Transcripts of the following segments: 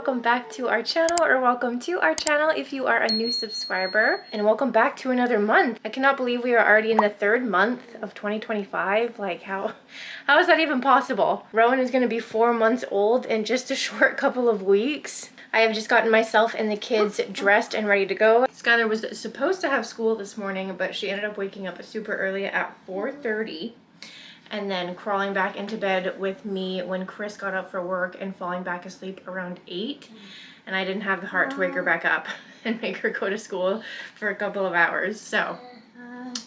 welcome back to our channel, or welcome to our channel if you are a new subscriber, and welcome back to another month. I cannot believe we are already in the third month of 2025. Like, how is that even possible? Rowan is going to be 4 months old in just a short couple of weeks. I have just gotten myself and the kids dressed and ready to go. Skylar was supposed to have school this morning, but she ended up waking up super early at 4:30. And then crawling back into bed with me when Chris got up for work and falling back asleep around 8. And I didn't have the heart to wake her back up and make her go to school for a couple of hours. So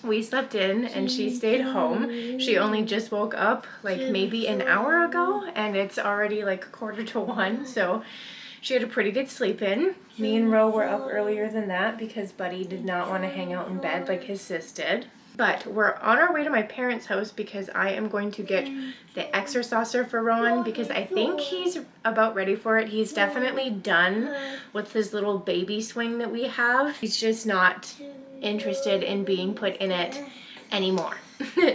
we slept in and she stayed home. She only just woke up like maybe an hour ago, and it's already like 1:45. So she had a pretty good sleep in. Me and Ro were up earlier than that because Buddy did not want to hang out in bed like his sis did. But we're on our way to my parents' house because I am going to get the exerciser for Rowan because I think he's about ready for it. He's definitely done with his little baby swing that we have. He's just not interested in being put in it anymore.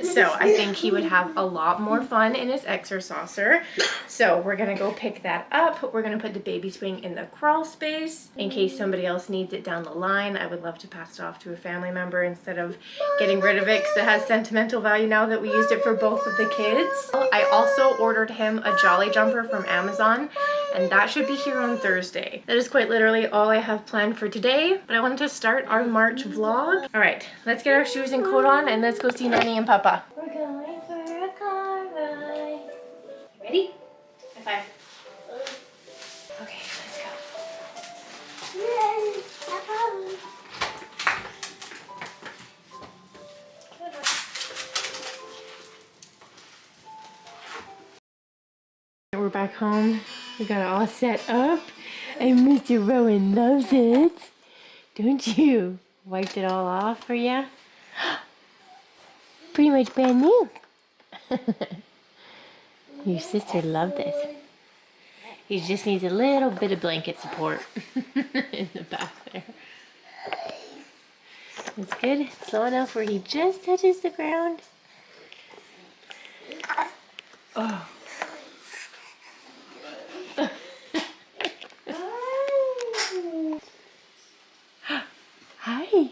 So I think he would have a lot more fun in his exerciser. So we're gonna go pick that up. We're gonna put the baby swing in the crawl space in case somebody else needs it down the line. I would love to pass it off to a family member instead of getting rid of it because it has sentimental value now that we used it for both of the kids. I also ordered him a Jolly Jumper from Amazon, and that should be here on Thursday. That is quite literally all I have planned for today, but I wanted to start our March vlog. All right, let's get our shoes and coat on and let's go see Nanny and Papa. We're going for a car ride. Ready? High five. Okay, let's go. We're back home. We got it all set up, and Mr. Rowan loves it. Don't you? Wiped it all off for you. Pretty much brand new. Your sister loved this. He just needs a little bit of blanket support in the back there. It's good. Slow enough where he just touches the ground. Oh. Hi.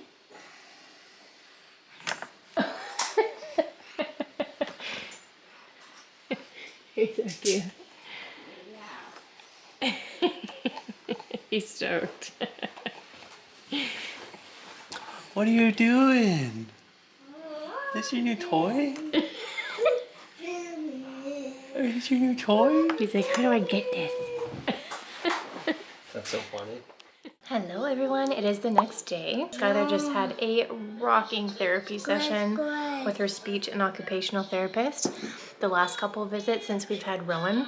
He's so cute. He's stoked. What are you doing? Is this your new toy? Is this your new toy? He's like, how do I get this? That's so funny. Hello everyone, it is the next day. Skylar just had a rocking therapy session with her speech and occupational therapist. The last couple of visits since we've had Rowan,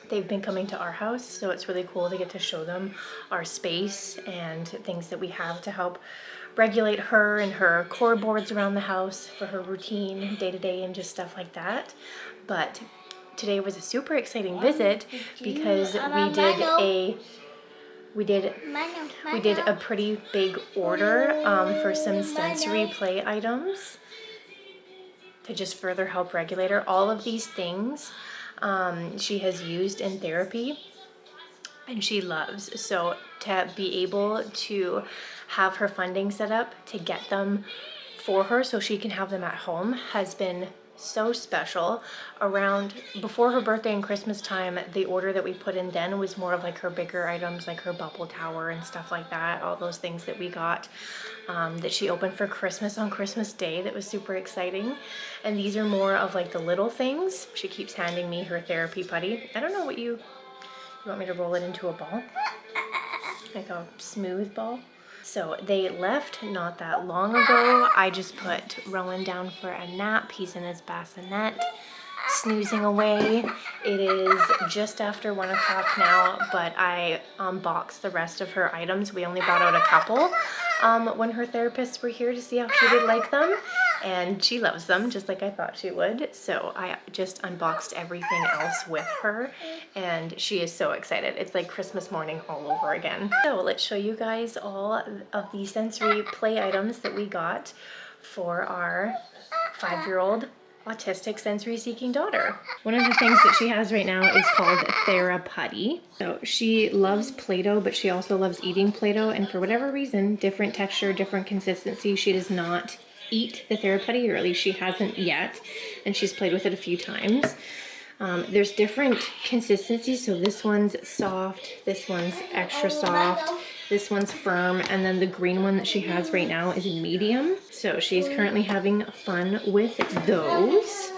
they've been coming to our house, so it's really cool to get to show them our space and things that we have to help regulate her and her core boards around the house for her routine day to day and just stuff like that. But today was a super exciting visit because we did a pretty big order for some sensory play items to just further help regulate her. All of these things she has used in therapy and she loves. So to be able to have her funding set up to get them for her so she can have them at home has been so special. Around before her birthday and Christmas time, the order that we put in then was more of like her bigger items, like her bubble tower and stuff like that, all those things that we got that she opened for Christmas on Christmas Day. That was super exciting. And these are more of like the little things. She keeps handing me her therapy putty. I don't know what you want me to roll it into a ball, like a smooth ball. So they left not that long ago. I just put Rowan down for a nap. He's in his bassinet, snoozing away. It is just after 1 o'clock now, but I unboxed the rest of her items. We only brought out a couple when her therapists were here to see how she would like them. And she loves them just like I thought she would. So I just unboxed everything else with her and she is so excited. It's like Christmas morning all over again. So let's show you guys all of the sensory play items that we got for our 5-year-old autistic sensory seeking daughter. One of the things that she has right now is called theraputty. So she loves Play-Doh, but she also loves eating Play-Doh, and for whatever reason, different texture, different consistency, she does not eat the theraputty, or at least she hasn't yet, and she's played with it a few times. There's different consistencies, so this one's soft, this one's extra soft, this one's firm, and then the green one that she has right now is medium. So she's currently having fun with those.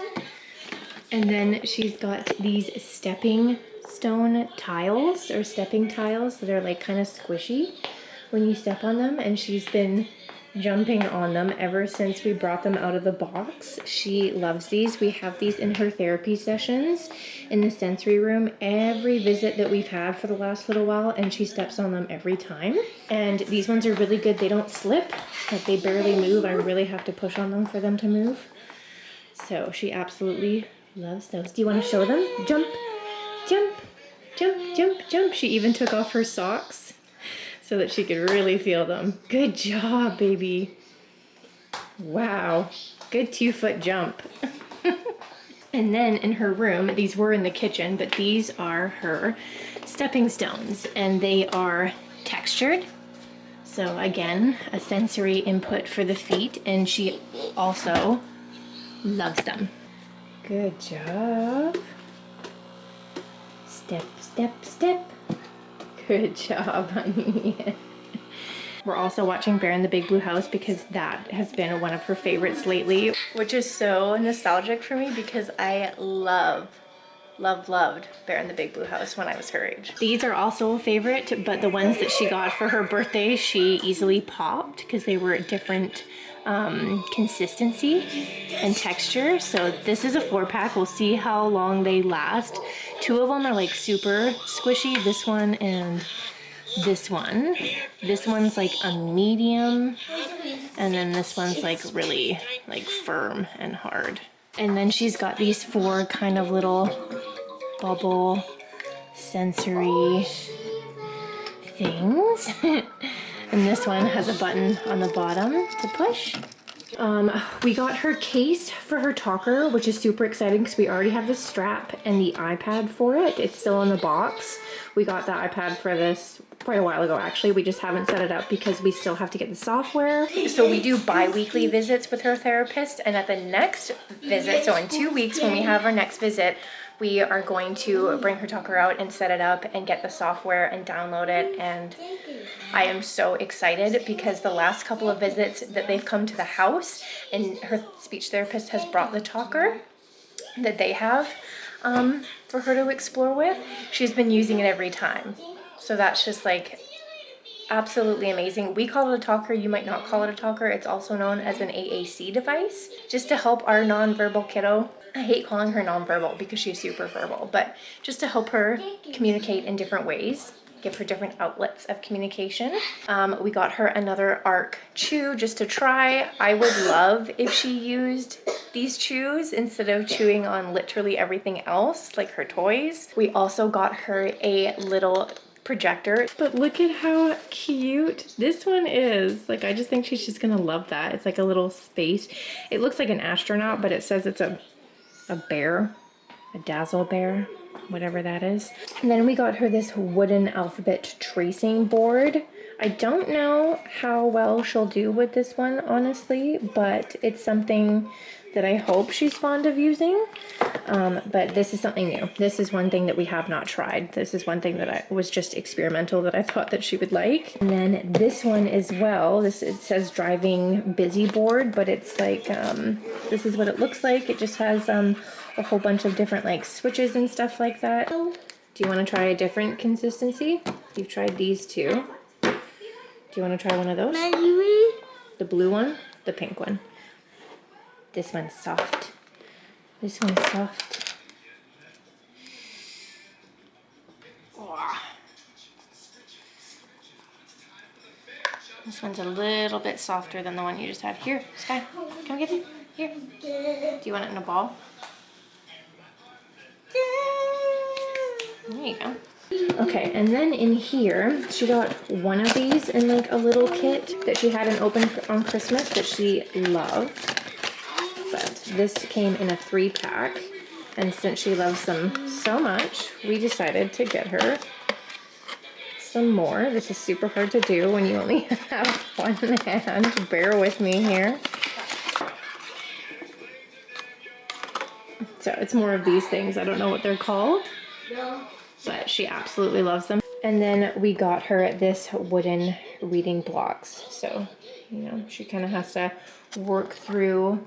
And then she's got these stepping stone tiles, or stepping tiles, that are like kind of squishy when you step on them, and she's been jumping on them ever since we brought them out of the box. She loves these. We have these in her therapy sessions in the sensory room every visit that we've had for the last little while, and she steps on them every time. And these ones are really good. They don't slip, like they barely move. I really have to push on them for them to move. So she absolutely loves those. Do you want to show them? Jump, jump, jump, jump, jump. She even took off her socks so that she could really feel them. Good job, baby. Wow, good 2-foot jump. And then in her room, these were in the kitchen, but these are her stepping stones, and they are textured. So again, a sensory input for the feet, and she also loves them. Good job. Step, step, step. Good job, honey. We're also watching Bear in the Big Blue House because that has been one of her favorites lately, which is so nostalgic for me because I loved Bear in the Big Blue House when I was her age. These are also a favorite, but the ones that she got for her birthday, she easily popped because they were at different consistency and texture. So this is a 4-pack. We'll see how long they last. 2 of them are like super squishy, this one and this one. This one's like a medium, and then this one's like really like firm and hard. And then she's got these 4 kind of little bubble sensory things. And this one has a button on the bottom to push. We got her case for her talker, which is super exciting because we already have the strap and the iPad for it. It's still in the box. We got the iPad for this quite a while ago, actually. We just haven't set it up because we still have to get the software. So we do bi-weekly visits with her therapist, and at the next visit, so in 2 weeks when we have our next visit, we are going to bring her talker out and set it up and get the software and download it. And I am so excited because the last couple of visits that they've come to the house and her speech therapist has brought the talker that they have for her to explore with, she's been using it every time. So that's just like absolutely amazing. We call it a talker. You might not call it a talker. It's also known as an AAC device, just to help our nonverbal kiddo. I hate calling her nonverbal because she's super verbal, but just to help her communicate in different ways, give her different outlets of communication. We got her another ARC chew just to try. I would love if she used these chews instead of chewing on literally everything else, like her toys. We also got her a little projector, but look at how cute this one is. Like, I just think she's just gonna love that. It's like a little space. It looks like an astronaut, but it says it's a bear, a dazzle bear, whatever that is. And then we got her this wooden alphabet tracing board. I don't know how well she'll do with this one, honestly, but it's something that I hope she's fond of using. But this is something new. This is one thing that we have not tried. This is one thing that I was just experimental that I thought that she would like. And then this one as well. It says driving busy board, but it's like, this is what it looks like. It just has a whole bunch of different like switches and stuff like that. Do you want to try a different consistency? You've tried these two. Do you want to try one of those? The blue one, the pink one. This one's soft. This one's soft. Oh. This one's a little bit softer than the one you just had. Here, Sky, come get it. Here. Do you want it in a ball? There you go. Okay, and then in here, she got one of these in like a little kit that she hadn't opened on Christmas that she loved. but this came in a 3-pack. And since she loves them so much, we decided to get her some more. This is super hard to do when you only have one hand. Bear with me here. So it's more of these things. I don't know what they're called, but she absolutely loves them. And then we got her this wooden reading blocks. So, you know, she kind of has to work through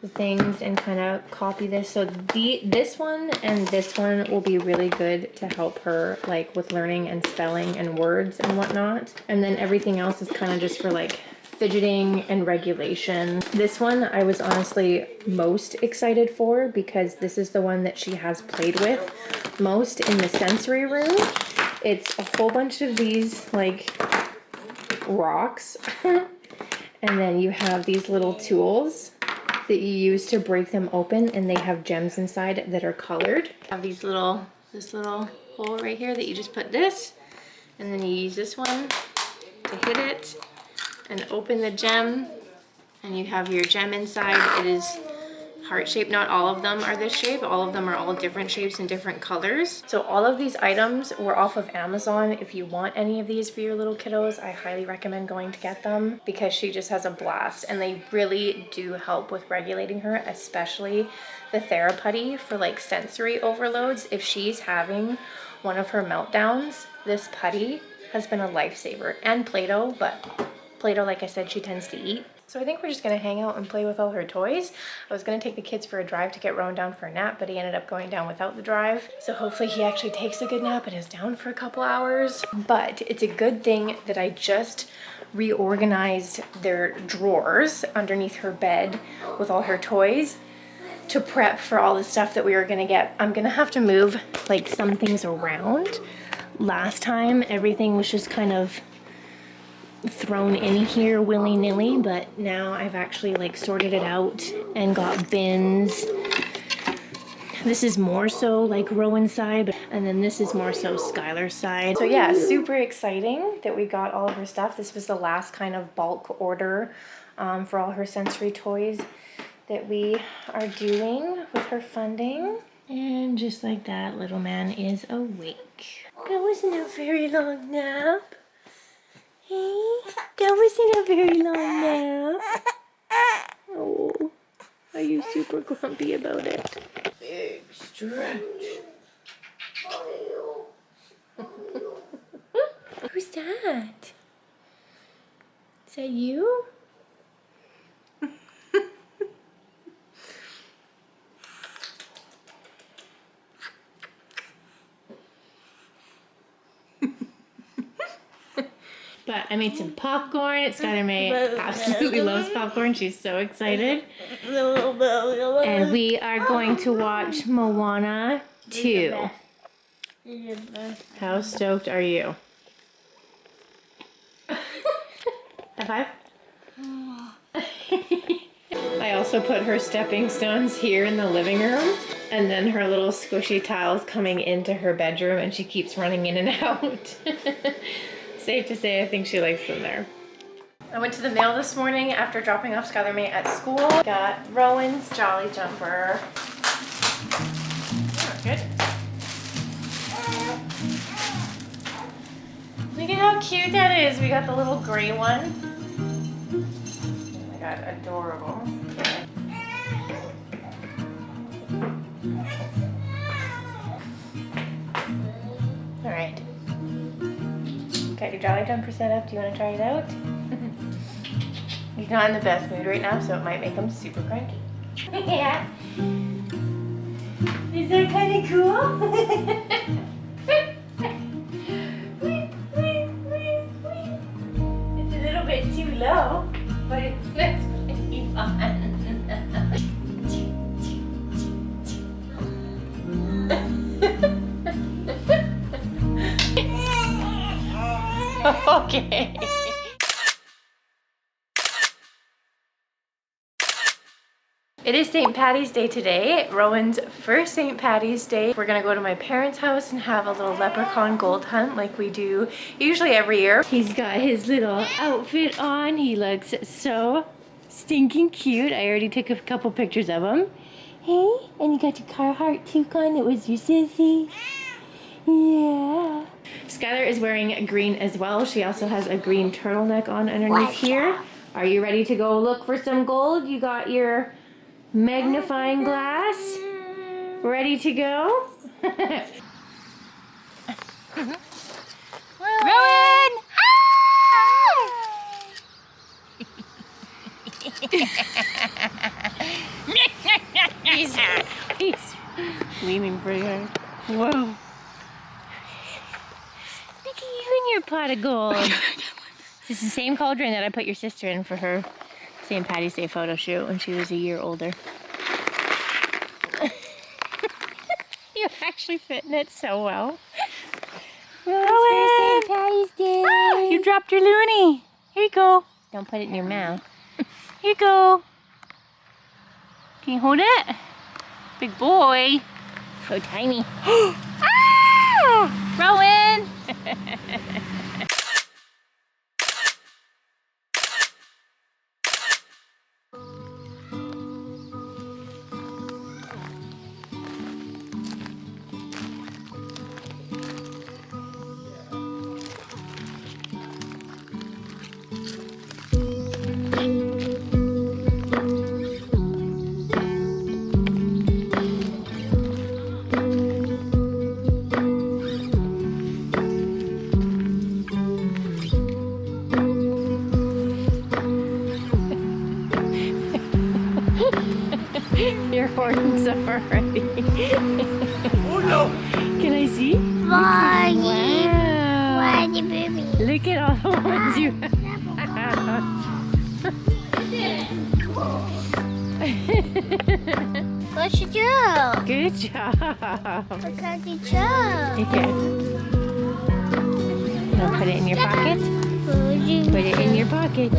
the things and kind of copy this. So this one and this one will be really good to help her like with learning and spelling and words and whatnot. And then everything else is kind of just for like fidgeting and regulation. This one I was honestly most excited for because this is the one that she has played with most in the sensory room. It's a whole bunch of these like rocks and then you have these little tools that you use to break them open, and they have gems inside that are colored. Have these this little hole right here that you just put this, and then you use this one to hit it and open the gem, and you have your gem inside. It is heart shaped. Not all of them are this shape. All of them are all different shapes and different colors. So all of these items were off of Amazon. If you want any of these for your little kiddos, I highly recommend going to get them because she just has a blast, and they really do help with regulating her, especially the Theraputty for like sensory overloads. If she's having one of her meltdowns, this putty has been a lifesaver. And Play-Doh, but Play-Doh, like I said, she tends to eat. So I think we're just gonna hang out and play with all her toys. I was gonna take the kids for a drive to get Rowan down for a nap, but he ended up going down without the drive. So hopefully he actually takes a good nap and is down for a couple hours. But it's a good thing that I just reorganized their drawers underneath her bed with all her toys to prep for all the stuff that we were gonna get. I'm gonna have to move like some things around. Last time, everything was just kind of thrown in here willy-nilly, but now I've actually like sorted it out and got bins. This is more so like Rowan's side, and then this is more so Skylar's side. So yeah, super exciting that we got all of her stuff. This was the last kind of bulk order for all her sensory toys that we are doing with her funding. And just like that, little man is awake. That wasn't a very long nap. Hey, that wasn't a very long nap. Oh, are you super grumpy about it? Big stretch. Who's that? Is that you? But I made some popcorn. Skylar May absolutely loves popcorn. She's so excited. And we are going to watch Moana 2. How stoked are you? High five. I also put her stepping stones here in the living room, and then her little squishy tiles coming into her bedroom, and she keeps running in and out. Safe to say, I think she likes them there. I went to the mail this morning after dropping off Skylar May at school. Got Rowan's Jolly Jumper. Oh, good. Look at how cute that is. We got the little gray one. Oh my god, adorable. All right. Got your Jolly Jumper set up. Do you want to try it out? He's not in the best mood right now, so it might make him super cranky. Yeah. Is that kind of cool? It's a little bit too low, but it's pretty fun. Okay. It is St. Patty's Day today, Rowan's first St. Patty's Day. We're gonna go to my parents' house and have a little leprechaun gold hunt like we do usually every year. He's got his little outfit on. He looks so Stinking cute. I already took a couple pictures of him. Hey, and you got your Carhartt toque on. It was your sissy. Yeah. Skylar is wearing green as well. She also has a green turtleneck on underneath here. Are you ready to go look for some gold? You got your magnifying glass ready to go? Rowan! He's leaning pretty hard. Whoa. Look at you in your pot of gold. This is the same cauldron that I put your sister in for her St. Patty's Day photo shoot when she was a year older. You're actually fitting it so well. Rowan! St. Patty's Day. Ah, you dropped your loonie. Here you go. Don't put it in your mouth. Here you go. Can you hold it? Big boy. So tiny. Ah! Rowan! Your horns already. Oh no! Can I see? Why? Wow. Why the baby? Look at all the ones you have. What should you do? Good job. What can you do? Okay. Now put it in your pocket. Put it in your pocket.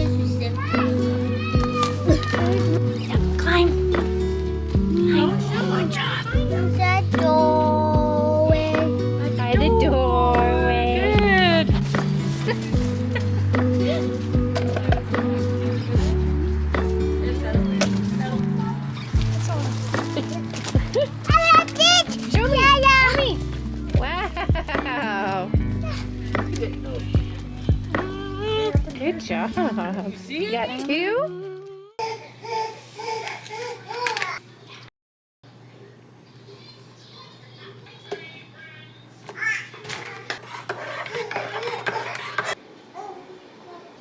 Climb. Good job. That doorway. By the doorway. Good. Show me. Show me. Wow. Good job. You got two?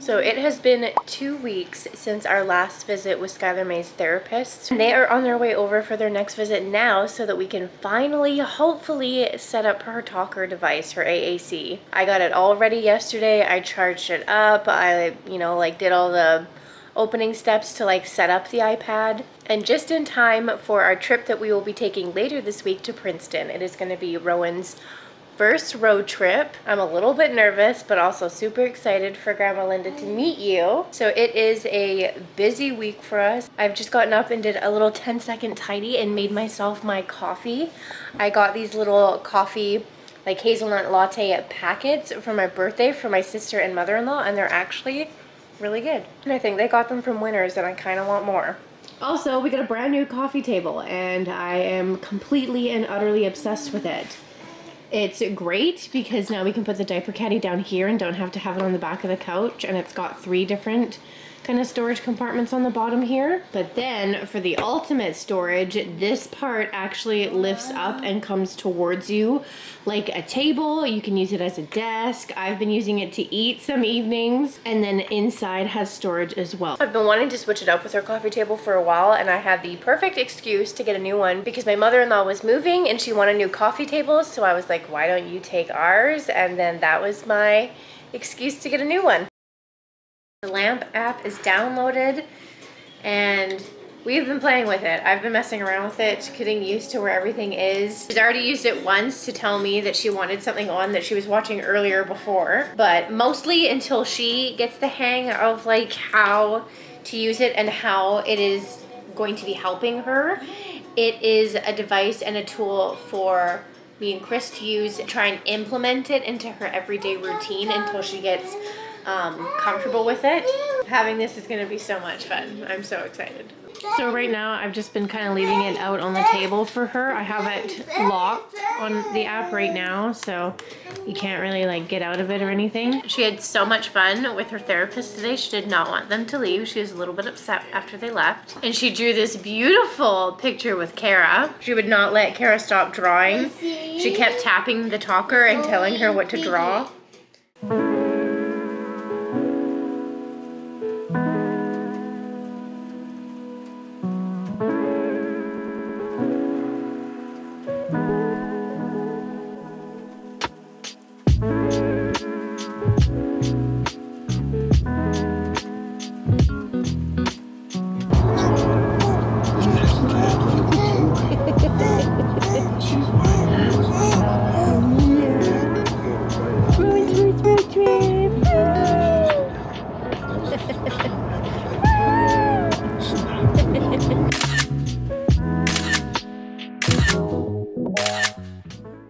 So it has been 2 weeks since our last visit with Skylar May's therapist. They are on their way over for their next visit now so that we can finally, hopefully, set up her talker device, her AAC. I got it all ready yesterday. I charged it up. I, did all the opening steps to set up the iPad. And just in time for our trip that we will be taking later this week to Princeton. It is going to be Rowan's first road trip. I'm a little bit nervous, but also super excited for Grandma Linda to meet you. So it is a busy week for us. I've just gotten up and did a little 10-second tidy and made myself my coffee. I got these little coffee, hazelnut latte packets for my birthday for my sister and mother-in-law, and they're actually really good. And I think they got them from Winners, and I kind of want more. Also, we got a brand new coffee table, and I am completely and utterly obsessed with it. It's great because now we can put the diaper caddy down here and don't have to have it on the back of the couch, and it's got 3 different kind of storage compartments on the bottom here. But then for the ultimate storage, this part actually lifts up and comes towards you like a table. You can use it as a desk. I've been using it to eat some evenings, and then inside has storage as well. I've been wanting to switch it up with our coffee table for a while, and I had the perfect excuse to get a new one because my mother-in-law was moving and she wanted new coffee tables. So I was like, why don't you take ours? And then that was my excuse to get a new one. The lamp app is downloaded and we've been playing with it. I've been messing around with it, getting used to where everything is. She's already used it once to tell me that she wanted something on that she was watching earlier before, but mostly until she gets the hang of how to use it and how it is going to be helping her. It is a device and a tool for me and Chris to use, try and implement it into her everyday routine until she gets comfortable with it. Having this is going to be so much fun. I'm so excited. So right now I've just been kind of leaving it out on the table for her. I have it locked on the app right now, so you can't really like get out of it or anything. She had so much fun with her therapist today. She did not want them to leave. She was a little bit upset after they left. And she drew this beautiful picture with Kara. She would not let Kara stop drawing. She kept tapping the talker and telling her what to draw.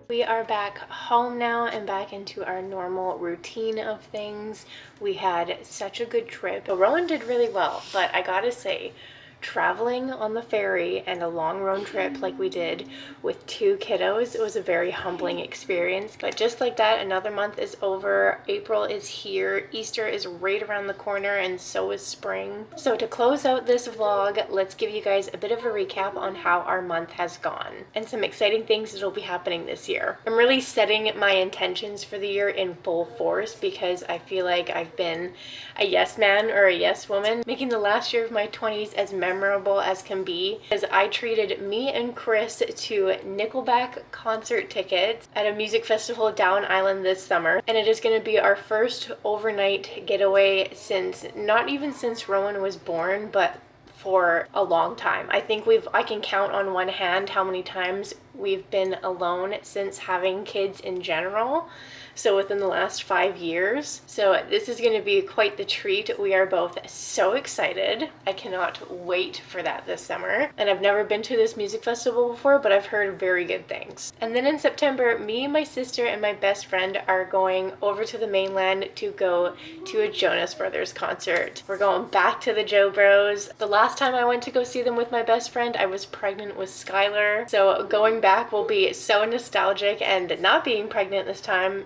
We are back home now and back into our normal routine of things. We had such a good trip. Rowan did really well, but I gotta say, traveling on the ferry and a long road trip like we did with 2 kiddos, it was a very humbling experience. But just like that, another month is over. April is here. Easter is right around the corner, and so is spring. So to close out this vlog, let's give you guys a bit of a recap on how our month has gone and some exciting things that will be happening this year. I'm really setting my intentions for the year in full force because I feel like I've been a yes man or a yes woman, making the last year of my 20s as memorable as can be, as I treated me and Chris to Nickelback concert tickets at a music festival down island this summer, and it is going to be our first overnight getaway since, not even since Rowan was born, but for a long time. I think I can count on one hand how many times we've been alone since having kids in general. So within the last 5 years. So this is going to be quite the treat. We are both so excited. I cannot wait for that this summer. And I've never been to this music festival before, but I've heard very good things. And then in September, me, my sister, and my best friend are going over to the mainland to go to a Jonas Brothers concert. We're going back to the Joe Bros. The last time I went to go see them with my best friend, I was pregnant with Skylar. So going back will be so nostalgic, and not being pregnant this time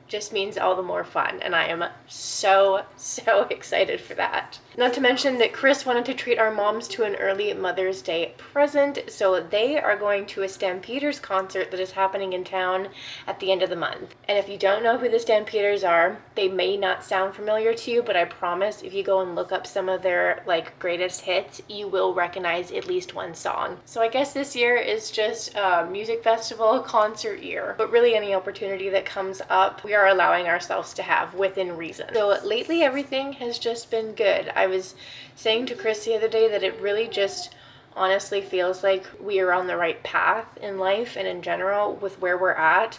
just means all the more fun, and I am so excited for that. Not to mention that Chris wanted to treat our moms to an early Mother's Day present, so they are going to a Stampeders concert that is happening in town at the end of the month. And if you don't know who the Stampeders are, they may not sound familiar to you, but I promise if you go and look up some of their like greatest hits, you will recognize at least one song. So I guess this year is just a music festival concert year, but really any opportunity that comes up, we are allowing ourselves to have within reason. So lately everything has just been good. I was saying to Chris the other day that it really just honestly feels like we are on the right path in life and in general with where we're at.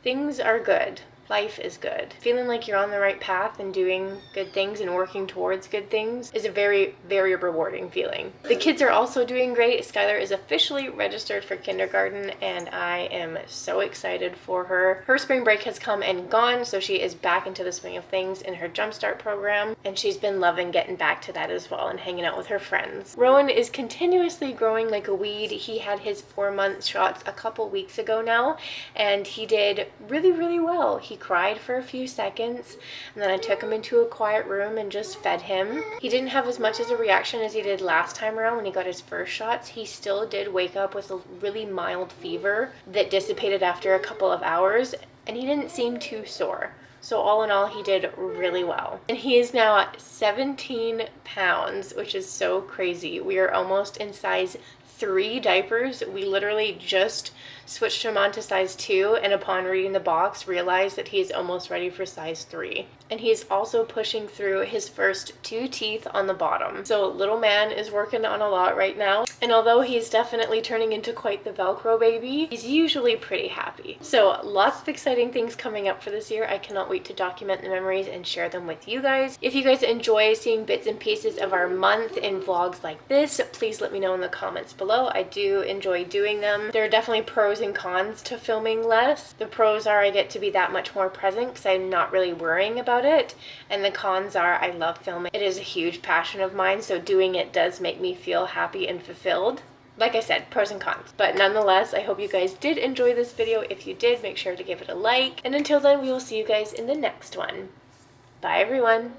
Things are good. Life is good. Feeling like you're on the right path and doing good things and working towards good things is a very rewarding feeling. The kids are also doing great. Skylar is officially registered for kindergarten, and I am so excited for her. Her spring break has come and gone, so she is back into the swing of things in her Jumpstart program, and she's been loving getting back to that as well and hanging out with her friends. Rowan is continuously growing like a weed. He had his 4-month shots a couple weeks ago now, and he did really well. He cried for a few seconds, and then I took him into a quiet room and just fed him. He didn't have as much as a reaction as he did last time around when he got his first shots. He still did wake up with a really mild fever that dissipated after a couple of hours, and he didn't seem too sore. So all in all, he did really well. And he is now at 17 pounds, which is so crazy. We are almost in size 3 diapers. We literally just switched him on to size 2, and upon reading the box realized that he is almost ready for size 3. And he's also pushing through his first 2 teeth on the bottom. So little man is working on a lot right now, and although he's definitely turning into quite the Velcro baby, he's usually pretty happy. So lots of exciting things coming up for this year. I cannot wait to document the memories and share them with you guys. If you guys enjoy seeing bits and pieces of our month in vlogs like this, please let me know in the comments below. below. I do enjoy doing them. There are definitely pros and cons to filming less. The pros are I get to be that much more present because I'm not really worrying about it. And the cons are I love filming. It is a huge passion of mine, so doing it does make me feel happy and fulfilled. Like I said, pros and cons. But nonetheless, I hope you guys did enjoy this video. If you did, make sure to give it a like. And until then, we will see you guys in the next one. Bye, everyone.